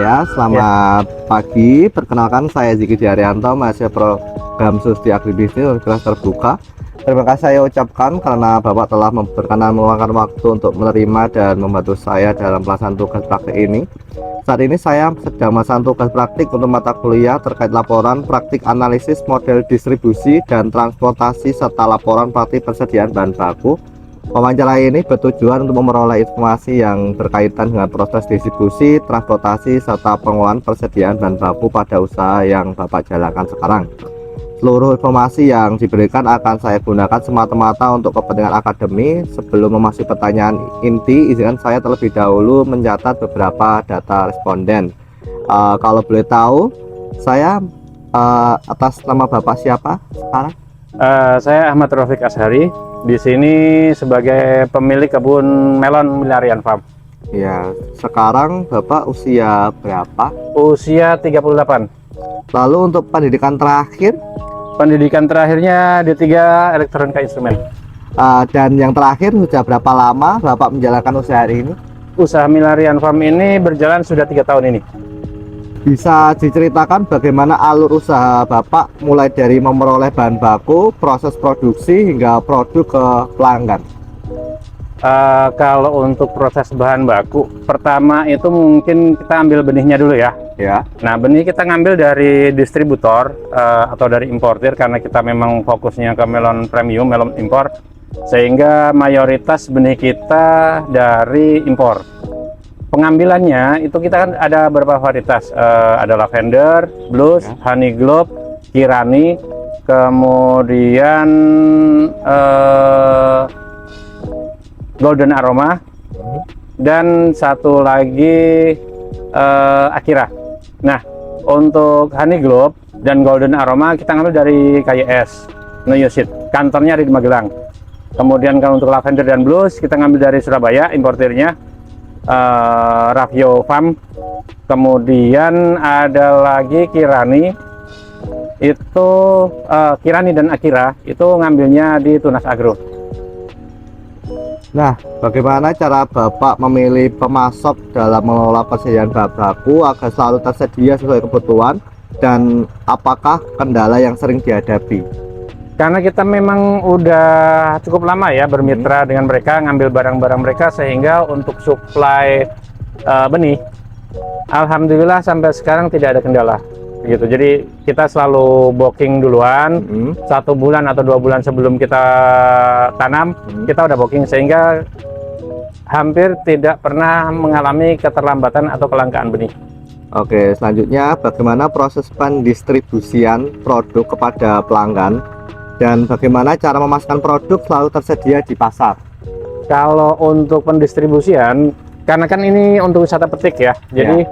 ya. Selamat pagi. Perkenalkan, saya Ziki Diaryanto, mahasiswa program Studi Agribisnis Universitas Terbuka. Terima kasih saya ucapkan karena Bapak telah berkenan meluangkan waktu untuk menerima dan membantu saya dalam pelaksanaan tugas praktik ini. Saat ini saya sedang melaksanakan tugas praktik untuk mata kuliah terkait laporan praktik analisis model distribusi dan transportasi serta laporan praktik persediaan bahan baku. Wawancara ini bertujuan untuk memperoleh informasi yang berkaitan dengan proses distribusi, transportasi, serta pengolahan persediaan bahan baku pada usaha yang Bapak jalankan sekarang. Seluruh informasi yang diberikan akan saya gunakan semata-mata untuk kepentingan akademi. Sebelum memasuki pertanyaan inti, izinkan saya terlebih dahulu mencatat beberapa data responden. Kalau boleh tahu, saya atas nama Bapak siapa sekarang? Saya Ahmad Rafiq Ashari, di sini sebagai pemilik kebun melon Milarian Farm. Ya, sekarang Bapak usia berapa? Usia 38. Lalu untuk pendidikan terakhir? Pendidikan terakhirnya D3 Elektronika Instrumen. Dan yang terakhir, sudah berapa lama Bapak menjalankan usaha hari ini? Usaha Milarian Farm ini berjalan sudah 3 tahun ini. Bisa diceritakan bagaimana alur usaha Bapak mulai dari memperoleh bahan baku, proses produksi hingga produk ke pelanggan? Kalau untuk proses bahan baku, pertama itu mungkin kita ambil benihnya dulu ya. Nah, benih kita ngambil dari distributor atau dari importir karena kita memang fokusnya ke melon premium, melon impor, sehingga mayoritas benih kita dari impor. Pengambilannya itu kita kan ada beberapa varietas, ada lavender, blues, honey globe, kirani, kemudian golden aroma, dan satu lagi akira. Nah, untuk honey globe dan golden aroma kita ngambil dari KYS Noyosit, kantornya ada di Magelang. Kemudian kalau untuk lavender dan blues kita ngambil dari Surabaya, importirnya Ravio Farm. Kemudian ada lagi kirani, itu kirani dan akira itu ngambilnya di Tunas Agro. Nah, bagaimana cara Bapak memilih pemasok dalam mengelola persediaan bahan baku agar selalu tersedia sesuai kebutuhan, dan apakah kendala yang sering dihadapi? Karena kita memang udah cukup lama ya bermitra dengan mereka, ngambil barang-barang mereka, sehingga untuk suplai benih, alhamdulillah sampai sekarang tidak ada kendala gitu. Jadi kita selalu booking duluan, 1 bulan atau 2 bulan sebelum kita tanam, kita udah booking, sehingga hampir tidak pernah mengalami keterlambatan atau kelangkaan benih. Oke, selanjutnya bagaimana proses pendistribusian produk kepada pelanggan, dan bagaimana cara memastikan produk selalu tersedia di pasar? Kalau untuk pendistribusian, karena kan ini untuk wisata petik ya, jadi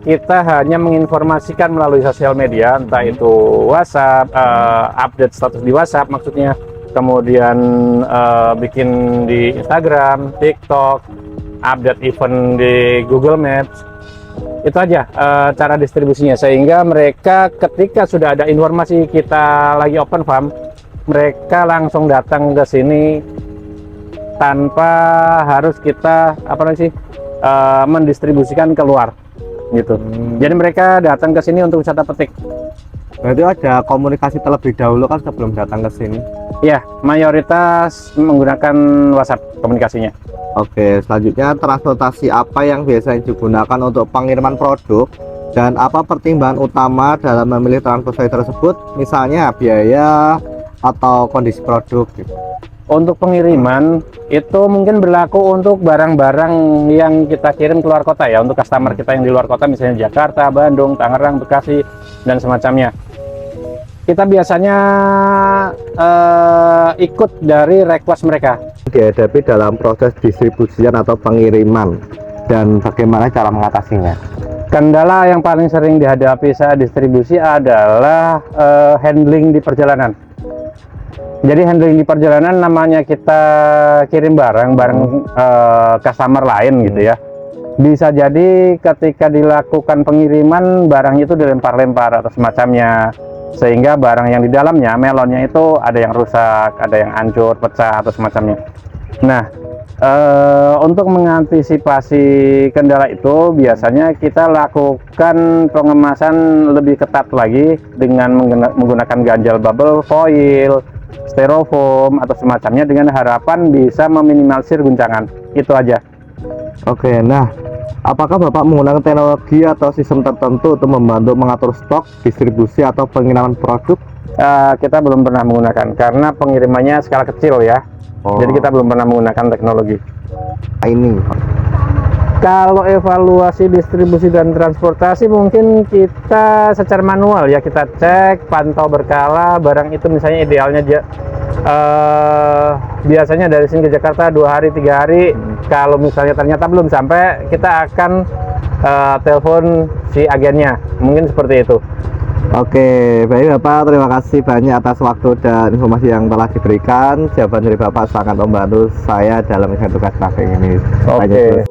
kita hanya menginformasikan melalui sosial media, entah itu WhatsApp, update status di WhatsApp maksudnya, kemudian bikin di Instagram, TikTok, update event di Google Maps. Itu aja cara distribusinya, sehingga mereka ketika sudah ada informasi kita lagi open farm, mereka langsung datang ke sini tanpa harus kita mendistribusikan keluar gitu. Jadi mereka datang ke sini untuk wisata petik. Berarti ada komunikasi terlebih dahulu kan sebelum datang ke sini? Ya, mayoritas menggunakan WhatsApp komunikasinya. Oke, selanjutnya transportasi apa yang biasanya digunakan untuk pengiriman produk, dan apa pertimbangan utama dalam memilih transportasi tersebut, misalnya biaya atau kondisi produk gitu? Untuk pengiriman itu mungkin berlaku untuk barang-barang yang kita kirim keluar kota ya, untuk customer kita yang di luar kota, misalnya Jakarta, Bandung, Tangerang, Bekasi, dan semacamnya. Kita biasanya ikut dari request mereka. Dihadapi dalam proses distribusian atau pengiriman, dan bagaimana cara mengatasinya? Kendala yang paling sering dihadapi saat distribusi adalah handling di perjalanan. Jadi handling di perjalanan, namanya kita kirim barang customer lain gitu ya. Bisa jadi ketika dilakukan pengiriman, barang itu dilempar-lempar atau semacamnya, sehingga barang yang di dalamnya, melonnya itu ada yang rusak, ada yang hancur, pecah atau semacamnya. Nah, Untuk mengantisipasi kendala itu, biasanya kita lakukan pengemasan lebih ketat lagi dengan menggunakan ganjal bubble foil, styrofoam atau semacamnya, dengan harapan bisa meminimalisir guncangan. Itu aja. Oke, nah apakah Bapak menggunakan teknologi atau sistem tertentu untuk membantu mengatur stok, distribusi atau pengiriman produk? Kita belum pernah menggunakan karena pengirimannya skala kecil ya. Jadi kita belum pernah menggunakan teknologi. Ini Kalau evaluasi distribusi dan transportasi, mungkin kita secara manual ya, kita cek, pantau berkala barang itu, misalnya idealnya biasanya dari sini ke Jakarta 2 hari 3 hari. Kalau misalnya ternyata belum sampai, kita akan telepon si agennya, mungkin seperti itu. Oke, baik Bapak, terima kasih banyak atas waktu dan informasi yang telah diberikan. Jawaban dari Bapak sangat membantu saya dalam tugas tracking ini. Oke.